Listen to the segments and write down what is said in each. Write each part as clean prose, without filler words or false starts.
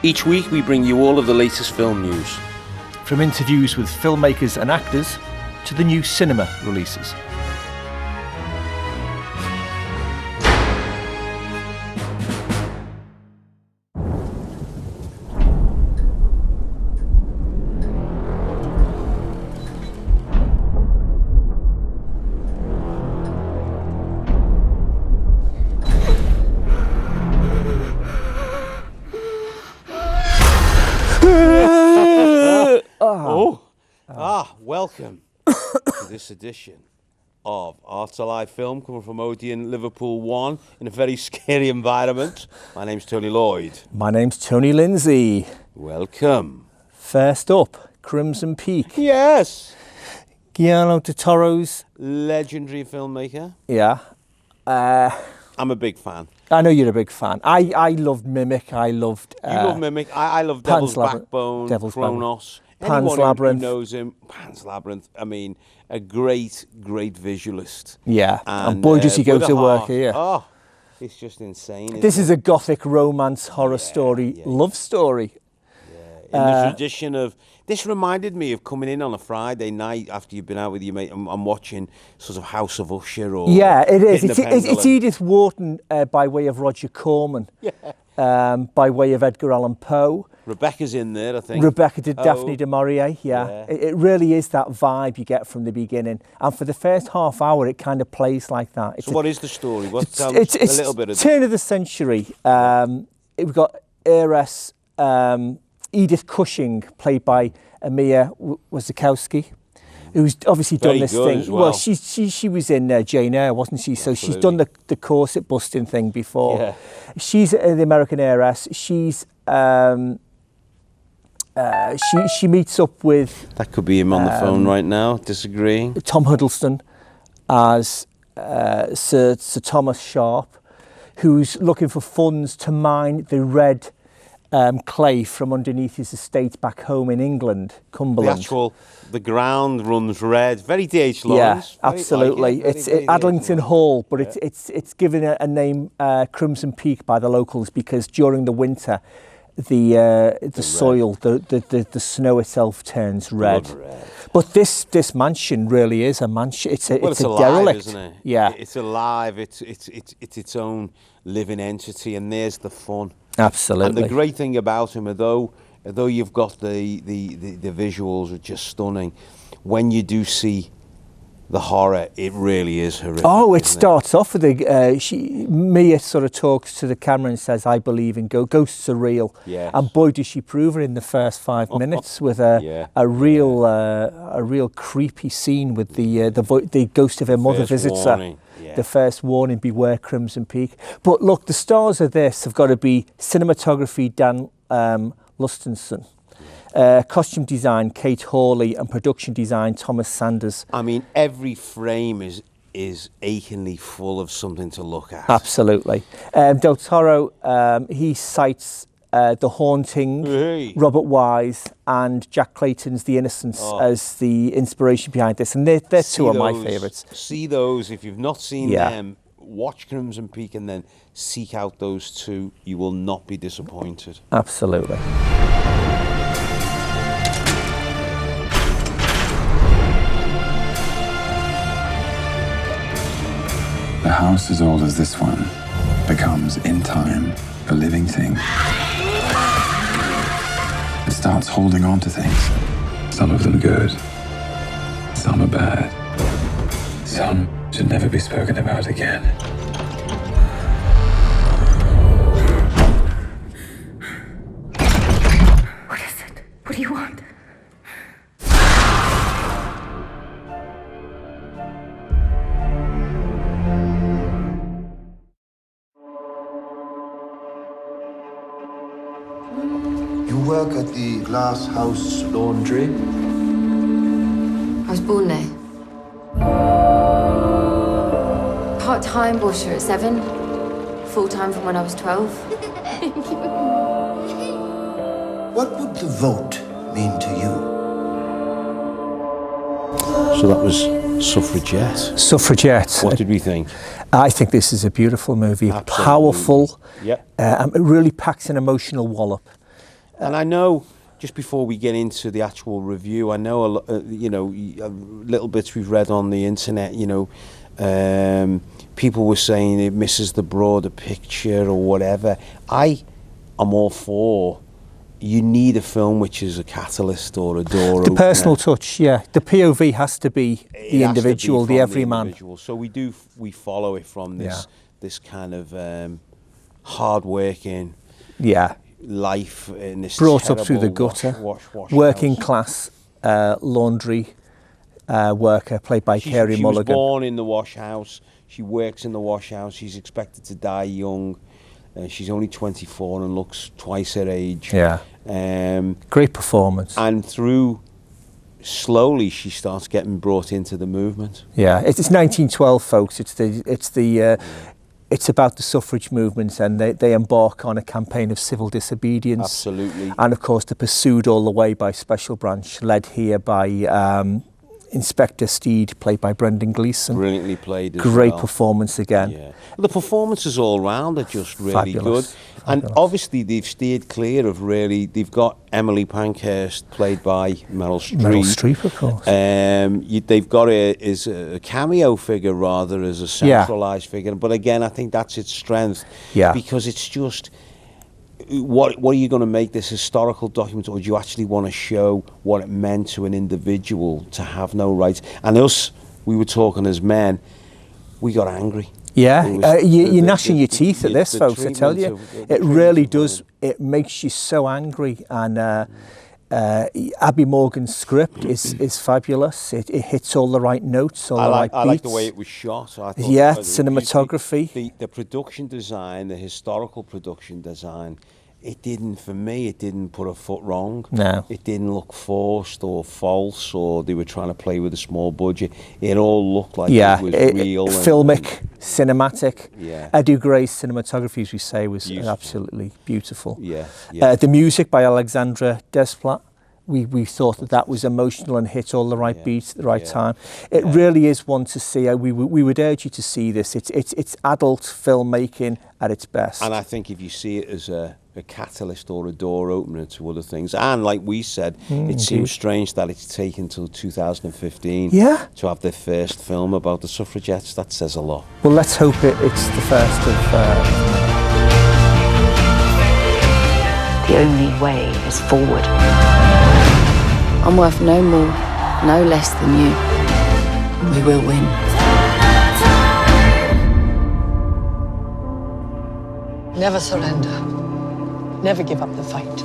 Each week we bring you all of the latest film news. From interviews with filmmakers and actors to the new cinema releases. Welcome to this edition of Arts Alive Film, coming from Odeon, Liverpool 1, in a very scary environment. My name's Tony Lloyd. My name's Tony Lindsay. Welcome. First up, Crimson Peak. Yes. Guillermo del Toro's legendary filmmaker. Yeah. I'm a big fan. I know you're a big fan. I loved Mimic. I loved... you love Mimic. I love Devil's Backbone, Kronos. Pan's Labyrinth. Who knows him, Pan's Labyrinth. I mean, a great visualist. Yeah, and boy does he go to work here. Oh, it's just insane. This is a gothic romance horror story, love story. Yeah, in the tradition of... This reminded me of coming in on a Friday night after you've been out with your mate and watching sort of House of Usher or... Yeah, it is. It's Edith Wharton by way of Roger Corman, by way of Edgar Allan Poe. Rebecca's in there, I think. Rebecca did Daphne du Maurier, yeah. It really is that vibe you get from the beginning. And for the first half hour, it kind of plays like that. So what is the story? It's a little bit of... turn of the century. We've got heiress Edith Cushing, played by Mia Wasikowska, who's obviously done this thing. Well, she was in Jane Eyre, wasn't she? So she's done the corset busting thing before. Yeah. She's the American heiress. She's... she meets up with... That could be him on the phone right now, disagreeing. Tom Hiddleston as Sir Thomas Sharp, who's looking for funds to mine the red clay from underneath his estate back home in England, Cumberland. The ground runs red. Very D.H. Lawrence. Yeah, absolutely. It's Adlington Hall, but it's given a name Crimson Peak by the locals because during the winter, the soil, the snow itself turns red. But this mansion really is a mansion. It's a alive, derelict, isn't it? Yeah, it's alive. It's its own living entity, and there's the fun. Absolutely. And the great thing about him, although you've got the visuals are just stunning, when you do see the horror, it really is horrific. Oh, it starts off with Mia sort of talks to the camera and says, "I believe in ghosts are real." Yes. And boy, does she prove it in the first 5 minutes with a real creepy scene with the ghost of her mother visits her. Yeah. The first warning: beware Crimson Peak. But look, the stars of this have got to be cinematography, Dan Lustenson. Costume design, Kate Hawley, and production design, Thomas Sanders. I mean, every frame is achingly full of something to look at. Absolutely. Del Toro, he cites The Haunting, Robert Wise, and Jack Clayton's The Innocents as the inspiration behind this, and they're two of my favourites. See those, if you've not seen them, watch Crimson Peak and then seek out those two. You will not be disappointed. Absolutely. A house as old as this one becomes, in time, a living thing. It starts holding on to things. Some of them good, some are bad. Some should never be spoken about again. What is it? What do you want? You work at the Glass House Laundry? I was born there. Part-time washer at 7. Full-time from when I was 12. What would the vote mean to you? So that was Suffragette. Suffragette. What did we think? I think this is a beautiful movie. Absolutely. Powerful. Yep. It really packs an emotional wallop. And I know, just before we get into the actual review, I know, little bits we've read on the internet, people were saying it misses the broader picture or whatever. I am all for, you need a film which is a catalyst or a door opener. The personal touch, yeah. The POV has to be the individual, the everyman. So we follow it from this kind of hard-working life in this brought up through the gutter, working class laundry worker played by Gerry Mulligan. She was born in the wash house. She works in the wash house. She's expected to die young. She's only 24 and looks twice her age. Yeah. Great performance. And slowly she starts getting brought into the movement. Yeah, it's 1912, folks. It's about the suffrage movement, and they embark on a campaign of civil disobedience. Absolutely. And of course, they're pursued all the way by Special Branch, led here by Inspector Steed, played by Brendan Gleeson. Brilliantly played as Great well. performance again. Yeah. The performances all round are just really Fabulous. good. And obviously they've steered clear of they've got Emily Pankhurst, played by Meryl Streep. Meryl Streep, of course. They've got as a cameo figure rather as a centralised figure. But again, I think that's its strength. Yeah. Because it's just, what are you going to make this historical document, or do you actually want to show what it meant to an individual to have no rights? And we were talking as men, we got angry. Yeah, you're gnashing your teeth at this, folks, I tell you. It really does. It makes you so angry. And Abby Morgan's script is fabulous. It hits all the right notes, all the right beats. I like the way it was shot. I thought cinematography. The production design, the historical production design, it didn't put a foot wrong. No. It didn't look forced or false, or they were trying to play with a small budget. It all looked like it was real. Filmic, cinematic. Yeah. Edu Gray's cinematography, as we say, was absolutely beautiful. Yeah. The music by Alexandra Desplat. We thought that was emotional and hit all the right beats at the right time. It really is one to see. We would urge you to see this. It's adult filmmaking at its best. And I think if you see it as a catalyst or a door opener to other things, and like we said, it seems strange that it's taken till 2015 to have their first film about the suffragettes. That says a lot. Well, let's hope it's the first of... The only way is forward. I'm worth no more, no less than you. We will win. Never surrender. Never give up the fight.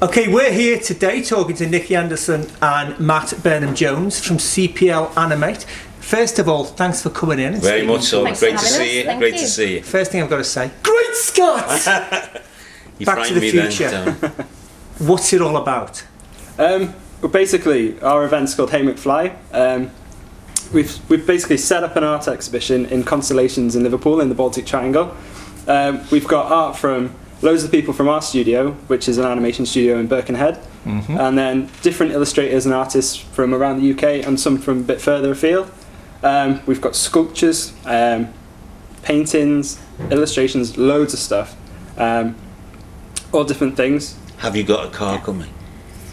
Okay, we're here today talking to Nikki Anderson and Matt Burnham-Jones from CPL Animate. First of all, thanks for coming in. Very much so. Great to see you. Great to see you. First thing I've got to say, great Scott! Back to the Future. What's it all about? Well, basically, our event's called Hey McFly. We've basically set up an art exhibition in Constellations in Liverpool in the Baltic Triangle. We've got art from loads of people from our studio, which is an animation studio in Birkenhead, and then different illustrators and artists from around the UK and some from a bit further afield. We've got sculptures, paintings, illustrations, loads of stuff, all different things. Have you got a car coming?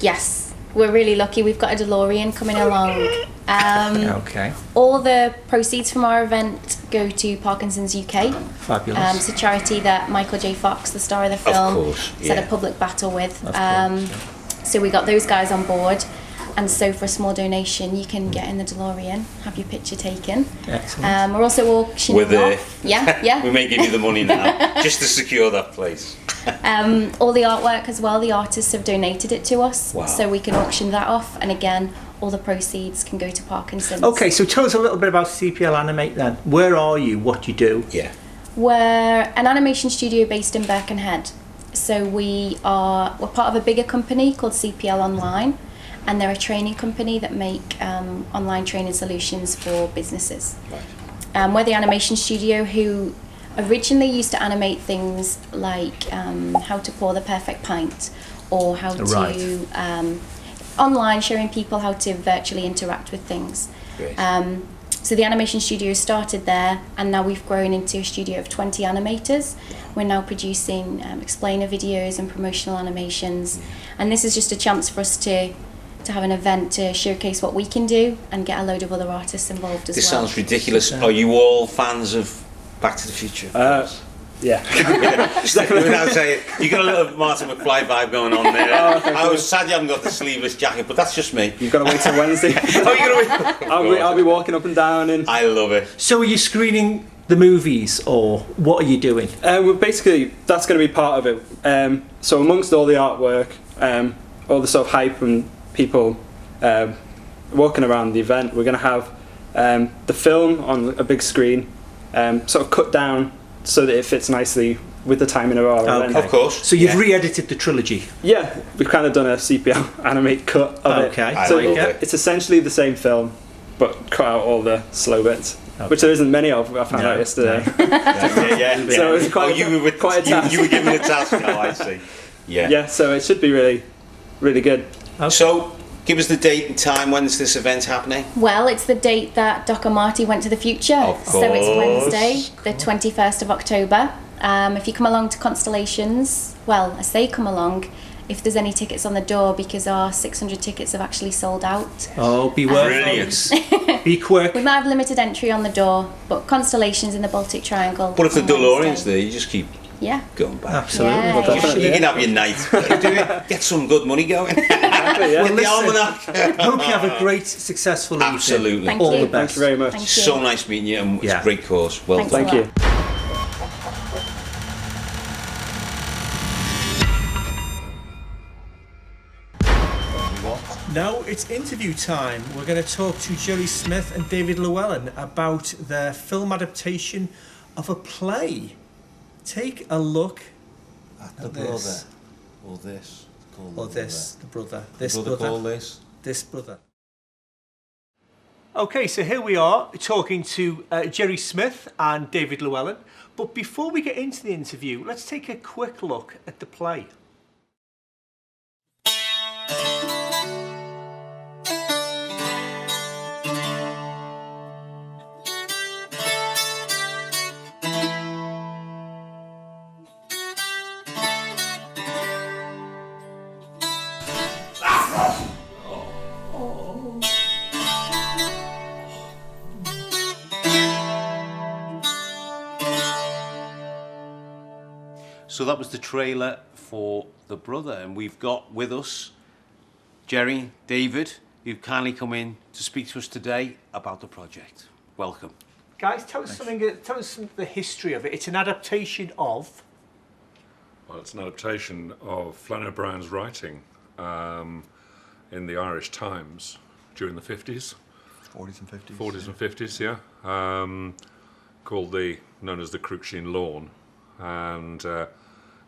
Yes, we're really lucky. We've got a DeLorean coming along. Okay. All the proceeds from our event go to Parkinson's UK. Fabulous. It's a charity that Michael J. Fox, the star of the film, had a public battle with. So we got those guys on board. And so for a small donation, you can get in the DeLorean, have your picture taken. Excellent. We're also auctioning off. Yeah. We may give you the money now, just to secure that place. All the artwork as well, the artists have donated it to us. Wow. So we can auction that off. And again, all the proceeds can go to Parkinson's. Okay, so tell us a little bit about CPL Animate then. Where are you? What do you do? Yeah. We're an animation studio based in Birkenhead. So we're part of a bigger company called CPL Online. And they're a training company that make online training solutions for businesses. Right. We're the animation studio who originally used to animate things like how to pour the perfect pint, or how to online showing people how to virtually interact with things. So the animation studio started there, and now we've grown into a studio of 20 animators. We're now producing explainer videos and promotional animations, and this is just a chance for us to have an event to showcase what we can do and get a load of other artists involved as well. This sounds ridiculous. Are you all fans of Back to the Future? Yeah. Without saying, you got a little Martin McFly vibe going on there. I was sad you haven't got the sleeveless jacket, but that's just me. You've got to wait till Wednesday. I'll be walking up and down. And I love it. So are you screening the movies, or what are you doing? Well, basically, that's going to be part of it. So amongst all the artwork, all the sort of hype and people walking around the event, we're going to have the film on a big screen, sort of cut down so that it fits nicely with the timing of our event. Of course. So you've re-edited the trilogy? Yeah, we've kind of done a CPL animate cut of it. Okay. So it's essentially the same film, but cut out all the slow bits. Okay. Which there isn't many of, I found out yesterday. Yeah. So it was quite a task. You were given a task, oh, I see. Yeah. Yeah, so it should be really, really good. Okay. So, give us the date and time. When's this event happening? Well, it's the date that Doc and Marty went to the future. Of course. So it's Wednesday, the 21st of October. If you come along to Constellations, well, I say come along, if there's any tickets on the door, because our 600 tickets have actually sold out. Oh, beware. Be quick. We might have limited entry on the door, but Constellations in the Baltic Triangle. But if the on DeLorean's Wednesday. there, you just keep going back. Absolutely. Yeah. You can have your night. Get some good money going. With the almanac. Hope you have a great, successful evening. Absolutely. Thank All you. the best. Thank you very much. Thank you. So nice meeting you, and it's a great cause. Well Thanks done. a Thank lot. you. Now it's interview time. We're going to talk to Gerry Smyth and David Llewellyn about their film adaptation of a play. Take a look At the this. brother. Or this. Or this, the brother. This brother. Call this. This brother. Okay, so here we are talking to Gerry Smyth and David Llewellyn. But before we get into the interview, let's take a quick look at the play. So that was the trailer for The Brother, and we've got with us Gerry, David, who've kindly come in to speak to us today about the project. Welcome. Guys, tell us the history of it. It's an adaptation of... Well, it's an adaptation of Flannery O'Brien's writing in the Irish Times during the 50s. 40s and 50s. 40s and 50s, yeah. Called known as the Cruikshank Lawn.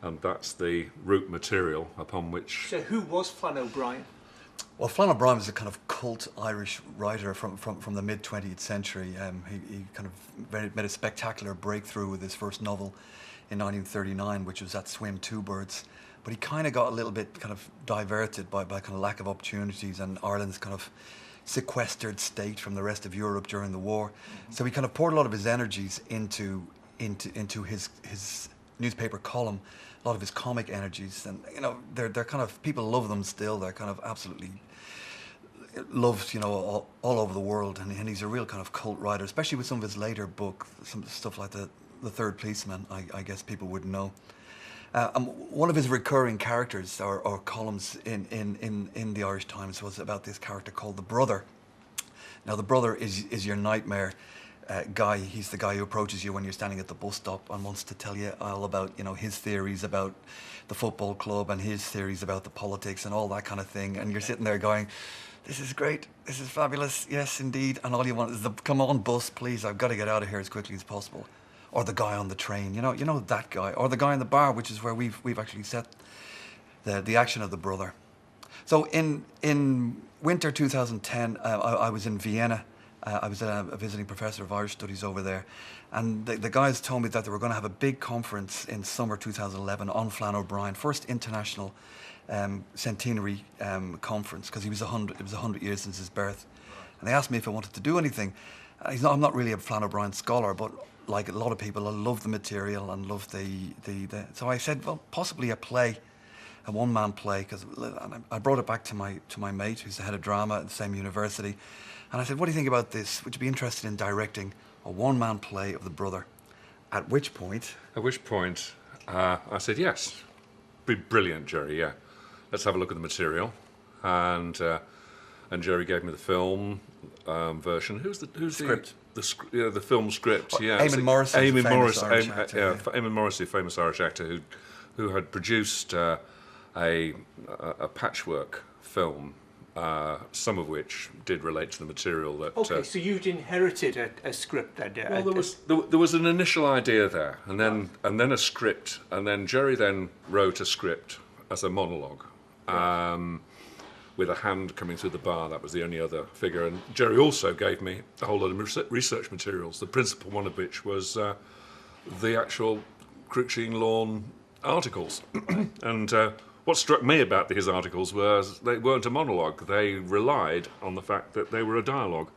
And that's the root material upon which... So who was Flannery O'Brien? Well, Flannery O'Brien was a kind of cult Irish writer from the mid-20th century. He kind of made a spectacular breakthrough with his first novel in 1939, which was At Swim, Two Birds. But he kind of got a little bit kind of diverted by kind of lack of opportunities and Ireland's kind of sequestered state from the rest of Europe during the war. So he kind of poured a lot of his energies into his newspaper column, a lot of his comic energies, and you know they're kind of, people love them still. They're kind of absolutely loved, you know, all over the world, and he's a real kind of cult writer, especially with some of his later book, some stuff like the Third Policeman. I guess people would know. One of his recurring characters or columns in the Irish Times was about this character called the Brother. Now the Brother is your nightmare guy. He's the guy who approaches you when you're standing at the bus stop and wants to tell you all about, you know, his theories about the football club and his theories about the politics and all that kind of thing. And you're sitting there going, this is great, this is fabulous, yes indeed. And all you want is the, come on bus please, I've got to get out of here as quickly as possible. Or the guy on the train, you know that guy. Or the guy in the bar, which is where we've actually set the action of the Brother. So in winter 2010, I was in Vienna. I was a visiting professor of Irish Studies over there, and the guys told me that they were going to have a big conference in summer 2011 on Flannery O'Brien, first international centenary conference, because it was 100 years since his birth. And they asked me if I wanted to do anything, I'm not really a Flann O'Brien scholar, but like a lot of people, I love the material and love the. So I said, well, possibly a play, a one-man play, because I brought it back to my mate, who's the head of drama at the same university, and I said, what do you think about this? Would you be interested in directing a one-man play of the brother? At which point, I said yes. Be brilliant, Gerry. Yeah, let's have a look at the material, and Gerry gave me the film version. Who's script? The film script. Yeah, Eamon Morrissey, Eamon Morrissey, famous Irish actor who had produced a patchwork film. Some of which did relate to the material that. Okay, so you'd inherited a script then. Well, there was an initial idea there, and then a script, and then Gerry then wrote a script as a monologue, with a hand coming through the bar. That was the only other figure, and Gerry also gave me a whole lot of research materials. The principal one of which was the actual Cruikshank Lawn articles, and. What struck me about his articles was they weren't a monologue. They relied on the fact that they were a dialogue.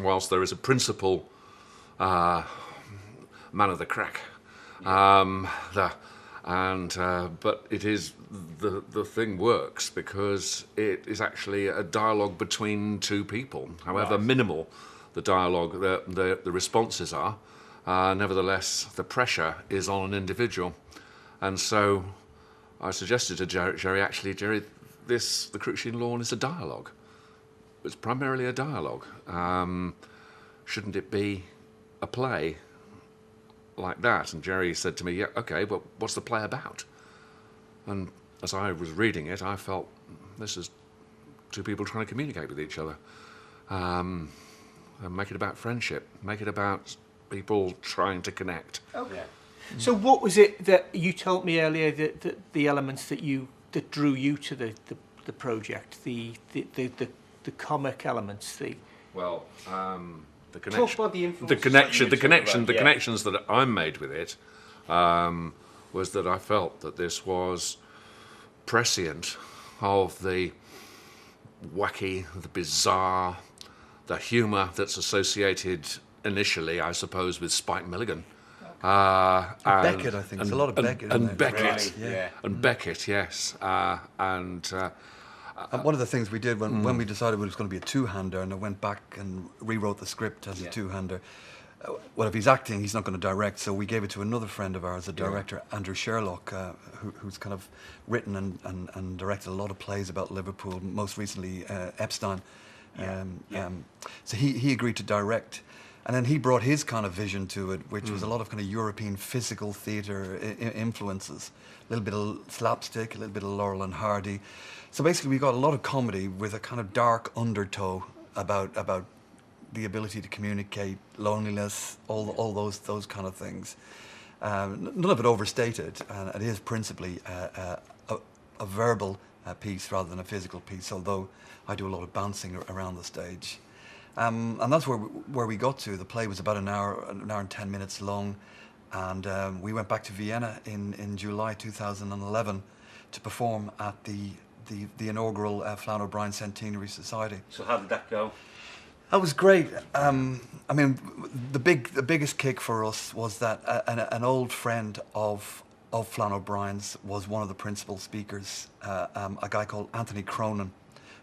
Whilst there is a principal man of the crack, but it is the thing works because it is actually a dialogue between two people. However minimal the dialogue, the responses are, nevertheless the pressure is on an individual, and so. I suggested to Gerry, the Cruikshank Lawn is a dialogue. It's primarily a dialogue. Shouldn't it be a play like that? And Gerry said to me, yeah, okay, but what's the play about? And as I was reading it, I felt this is two people trying to communicate with each other. And make it about friendship, make it about people trying to connect. Okay. Yeah. So what was it that you told me earlier that the elements that drew you to the project, the comic elements, the connection, talk about the connections that I made with it was that I felt that this was prescient of the wacky, the bizarre, the humour that's associated initially, I suppose, with Spike Milligan. Beckett, I think. There's a lot of Beckett. And Beckett, really? Yeah. And Beckett, yes. And one of the things we did when we decided it was going to be a two-hander, and I went back and rewrote the script as a two-hander. Well, if he's acting, he's not going to direct, so we gave it to another friend of ours, a director, Andrew Sherlock, who's kind of written and directed a lot of plays about Liverpool, most recently Epstein. So he agreed to direct. And then he brought his kind of vision to it, which was a lot of kind of European physical theatre influences. A little bit of slapstick, a little bit of Laurel and Hardy. So basically we got a lot of comedy with a kind of dark undertow about the ability to communicate, loneliness, all those kind of things. None of it overstated, and it is principally a verbal piece rather than a physical piece, although I do a lot of bouncing around the stage. And that's where we got to. The play was about an hour and 10 minutes long, and we went back to Vienna in July 2011 to perform at the inaugural Flann O'Brien Centenary Society. So how did that go? That was great. I mean, the biggest kick for us was that an old friend of Flann O'Brien's was one of the principal speakers, a guy called Anthony Cronin,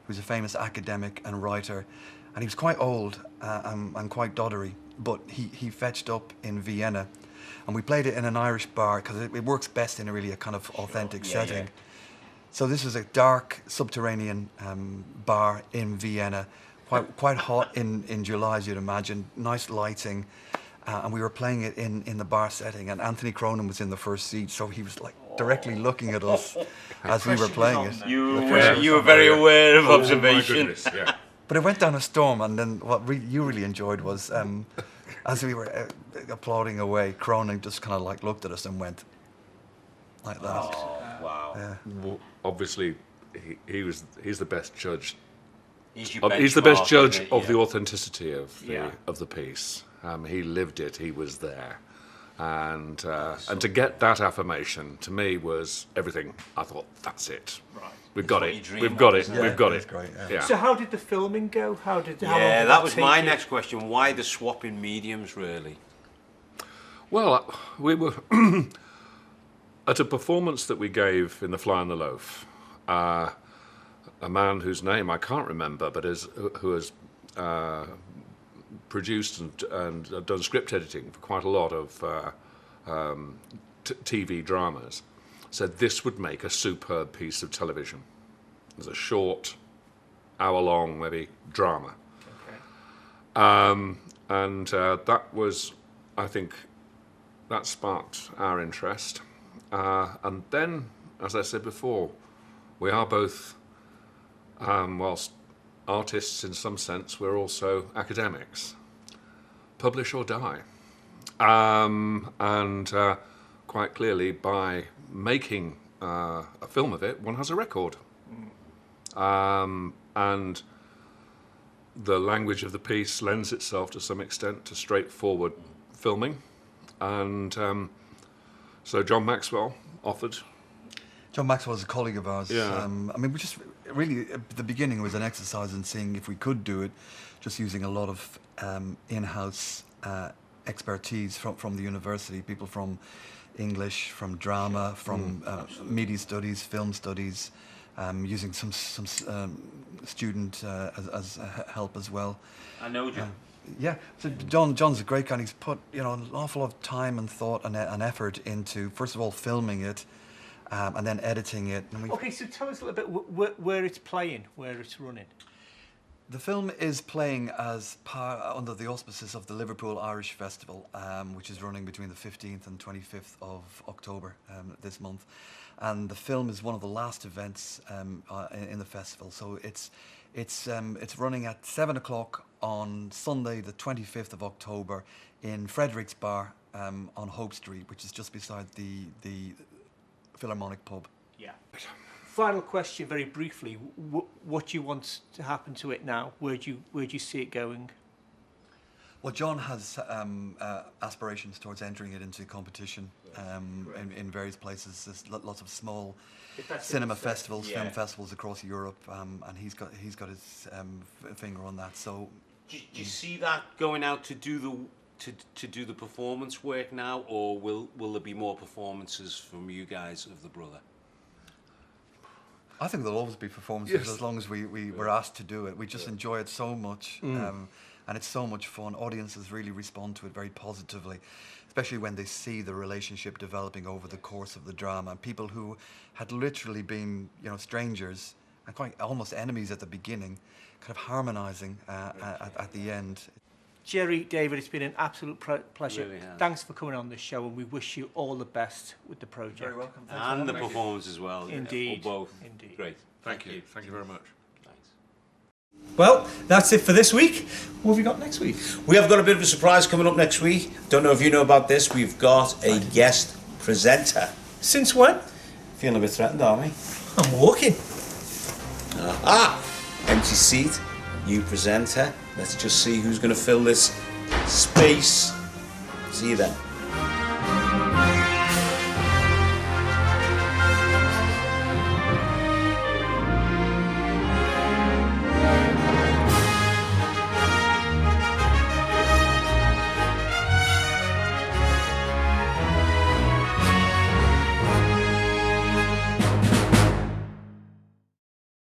who's a famous academic and writer. And he was quite old and quite doddery, but he fetched up in Vienna, and we played it in an Irish bar because it works best in a really a kind of authentic setting. Yeah. So this was a dark subterranean bar in Vienna, quite hot in July, as you'd imagine, nice lighting, and we were playing it in the bar setting, and Anthony Cronin was in the first seat, so he was like directly looking at us as we were playing it. You were very aware of observation. My goodness, yeah. But it went down a storm, and then what you really enjoyed was, as we were applauding away, Cronin just kind of like looked at us and went like that. Oh, wow. Yeah. Well, obviously, he's the best judge. He's the best judge of the authenticity of the piece. He lived it. He was there, and to get that affirmation to me was everything. I thought that's it. Right. We've got it. Dream We've got of, it. isn't it? We've got That's it. great, Yeah. So how did the filming go? How long did that was take my you? next question. Why the swapping mediums, really? Well, we were at a performance that we gave in The Fly on the Loaf. A man whose name I can't remember, but who has produced and done script editing for quite a lot of TV dramas, said this would make a superb piece of television. It's a short, hour-long, maybe, drama. Okay. And that was, I think, that sparked our interest. And then, as I said before, we are both, whilst artists in some sense, we're also academics. Publish or die. And quite clearly, by making a film of it, one has a record. And the language of the piece lends itself to some extent to straightforward filming. And so John Maxwell offered. John Maxwell is a colleague of ours. Yeah. I mean, we just really, at the beginning was an exercise in seeing if we could do it, just using a lot of in-house expertise from the university, people from English, from drama, from media studies, film studies, using some student as help as well. I know John. Yeah, so John's a great guy. And he's put an awful lot of time and thought and effort into, first of all, filming it, and then editing it. And Okay, so tell us a little bit where it's playing, where it's running. The film is playing as under the auspices of the Liverpool Irish Festival, which is running between the 15th and 25th of October this month. And the film is one of the last events in the festival. So it's running at 7 o'clock on Sunday, the 25th of October, in Frederick's Bar on Hope Street, which is just beside the Philharmonic pub. Yeah. Final question, very briefly. What do you want to happen to it now? Where do you see it going? Well, John has aspirations towards entering it into competition in various places. There's lots of small cinema festivals, film festivals across Europe, and he's got his finger on that. So, do you see that going out to do the performance work now, or will there be more performances from you guys of The Brother? I think there'll always be performances as long as we were asked to do it. We just enjoy it so much, and it's so much fun. Audiences really respond to it very positively, especially when they see the relationship developing over the course of the drama. People who had literally been, strangers and quite almost enemies at the beginning, kind of harmonising at the end. Gerry, David, it's been an absolute pleasure. Really has. Thanks for coming on the show, and we wish you all the best with the project. Very welcome. And the performance as well. Indeed. Or both. Indeed. Great. Thank you. Thank you very much. Thanks. Well, that's it for this week. What have we got next week? We have got a bit of a surprise coming up next week. Don't know if you know about this. We've got a guest presenter. Since when? Feeling a bit threatened, aren't we? I'm walking. Empty seat, new presenter. Let's just see who's going to fill this space. See you then.